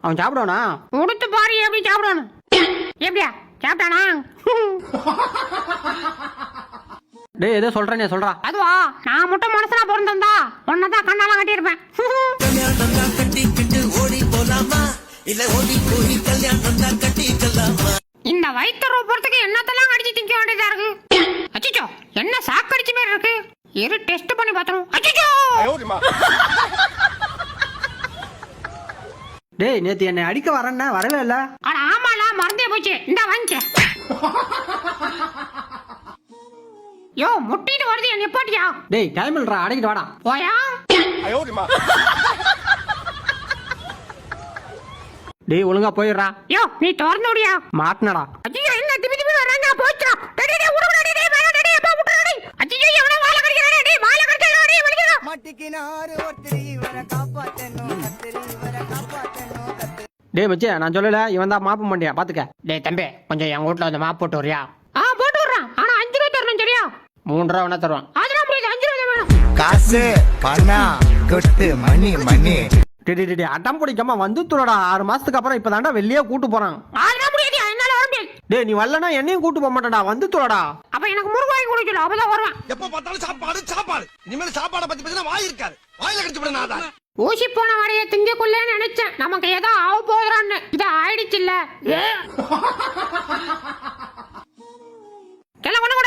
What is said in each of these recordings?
அவன் சாப்பிடுவானா? கொடுத்து பாரு எப்படி சாப்பிடணும். எப்படியா சாப்பிட்டானா? டேய் ஏதோ சொல்றேனே சொல்றா. அதுவா நான் மட்டும் மனசுல பிறந்திருந்தா உன்னதான் கண்ணால கட்டியிருப்பேன். இந்த வயிற்று போறதுக்கு என்னத்தெல்லாம் அடிச்சு திங்க வேண்டியதா இருக்கு. அச்சோ என்ன சாக்கடிச்சு மாதிரி இருக்கு. இரு டெஸ்ட் பண்ணி பார்த்தோம். அச்சோ டேய் நேத்து என்னை அடிக்க வரேன்னா வரவே இல்ல. அட ஆமால மறந்தே போச்சு. இந்த வாங்க யோ முட்டிட்டு வருது என்ன போட்டியா? டேய் டைம் இல்லடா அடங்கிட்டு வாடா. போயா டேய் ஒழுங்கா போயிடுறா. யோ நீ திறந்து விடியா? மாட்டனடா. ஐயோ என்ன திபி திபி வராங்க போச்சுடா. டேய் டேய் உருடா டேய் டேய் டேய் அப்பா முட்டடா. ஐயோ எவனோ வால கடிக்கறானே. டேய் வால கடிச்சடா டேய் வலிக்குடா. மட்டிக்கினாரு ஒருத்தரி வர காப்பாத்தணும் கத்திரி வர காப்பாத்தணும் கத்திரி. டேய் மச்சி நான் சொல்லல இவன் தான் மாப்பு மண்டியா பாத்துக்க. டேய் தம்பி கொஞ்சம் என் வீட்ல வந்து மாப் போட்டு வரியா? போட்டு வர்றேன். ஆனா 5 ரூபாய் தரணும் சரியா? 3 ரூபா வேணா தருவான். அதெல்லாம் முடியாது 5 ரூபாய் வேணும். காசு பணம் கொட்டு மணி மணி. டேய் அட்டம் பிடிக்காம வந்து துறடா. 6 மாசத்துக்கு அப்புறம் இப்பதான்டா வெளியே கூட்டு போறான். அதெல்லாம் முடியாது என்னால வர முடியாது. டேய் நீ வரலனா என்னையும் கூட்டு போக மாட்டடா. வந்து துறடா. அப்ப எனக்கு முருகு வாங்கி கொடு சொல்லு. அப்பதான் வருவேன். எப்ப பார்த்தாலும் சாப்பாடு சாப்பாடு. இனிமேல் சாப்பாட பத்தி பேசினா வாய் இருக்காது. வாயில கடிச்சு விட நாதா. ஊசி போன வரைய திங்கக்குள்ளே நினைச்சேன் நமக்கு ஏதோ ஆக போகுறான்னு. இது ஆயிடுச்சு இல்ல. கிளம்ப கூட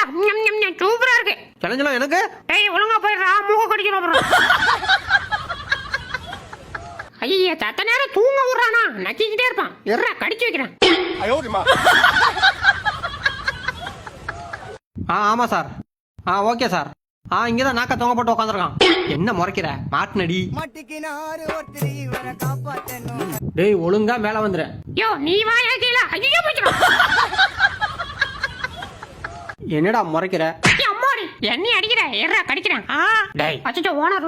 சூப்பரா இருக்கு. கிளஞ்சலாம் எனக்கு. டேய் ஒழுங்கா போயிடுறா மூக்க கடிக்கணும் அப்புறம். ஐயா தத்த நேரம் தூங்க விடுறானா நக்கிக்கிட்டே இருப்பான். இருறா கடிச்சு வைக்கிறேன். ஆமா சார். Okay sir. இங்கதான் நாக்க தொங்க போட்டு உட்காந்துருக்கான். என்ன முறைக்கிற மாட்டுனடி. மட்டிக்கினாரு ஒருத்தரி வர காப்பாத்தணும். டேய் ஒழுங்கா மேல வந்துரு. யோ நீ வாயா கீழ. ஐயோ போச்சுடா. என்னடா முறைக்கிற? அம்மாடி என்னை அடிக்கிற. இருறா கடிக்கிறேன். டேய் அச்சோ ஓனர்.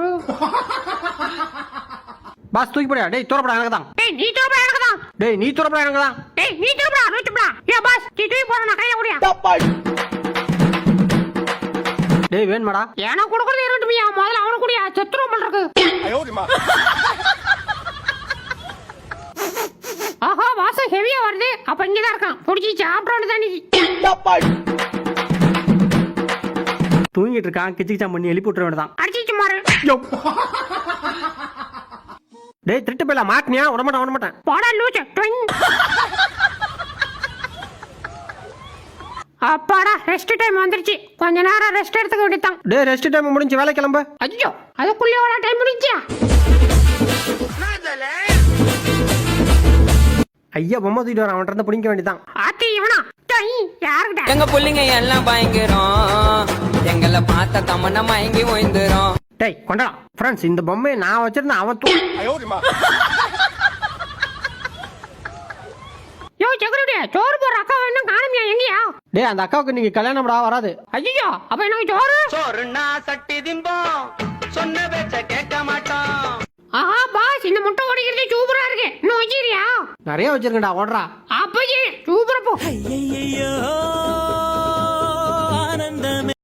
பாஸ் தூக்கி போடா. டேய் தூரப்படா எனக்கு தான். டேய் நீ தூரப்படா எனக்கு தான். டேய் நீ தூரப்படா எனக்கு தான். டேய் நீ தூரப்படா ரோச்சுடா. ஏ பாஸ் நீ தூக்கி போறா நான் கையில குடியா. டேய் வேணுமாடா? எனக்கு கொடுக்கறது இருக்கட்டுமியா. முதல்ல அவனுக்கு குடியா. செத்துரும் போல இருக்கு. ஆஹா வாசம் ஹெவியா வருது. அப்ப இங்கதான் இருக்கான். புடிச்சி சாப்பிடணும் தானே. தூங்கிட்டு இருக்கான். கிச்சிக்கிச்சா பண்ணி எழுப்பி விட்டுற வேண்டியதான். அடிச்சு மாறு. டேய் திருட்டு போயில மாட்டினியா? விடமாட்டேன். போடா லூச்சு. அப்பாடா ரெஸ்ட் டைம் வந்துருச்சு. கொஞ்ச நேரம் ரெஸ்ட் எடுத்துக்க வேண்டியதான். டேய் ரெஸ்ட் டைம் முடிஞ்சு வேலை கிளம்பு. ஐயோ அதுக்குள்ளே எவ்வளவு டைம் முடிஞ்சா? ஐயா பொம்மை தூக்கிட்டு வர அவன்கிட்ட இருந்து பிடிக்க வேண்டியதான். ஆத்தி இவனா யாருக்கிட்ட? எங்க புள்ளிங்க எல்லாம் பயங்கரம். எங்களை பார்த்த தமன்னா மயங்கி ஓய்ந்துரும். டேய் கொண்டா ஃப்ரெண்ட்ஸ் இந்த பொம்மையை நான் வச்சிருந்தேன். அவன் யோ செக்யூரிட்டி சோறு போற அக்கா இன்னும் காணுமியா? எங்கயா? டேய் அந்த அக்காவுக்கு நீங்க கல்யாணம்டா வராது. ஐயோ அப்ப எனக்கு சோறு சோறுனா சட்டி திம்போம். சொன்ன பேச்ச கேட்க மாட்டோம். ஆஹா பாஸ் இந்த முட்டை ஓடிக்கிறது சூப்பரா இருக்கு. இன்னும் வச்சிருக்கியா? நிறைய வச்சிருக்கேன்டா ஓடுறா. அப்ப சூப்பரா போ. ஐயையோ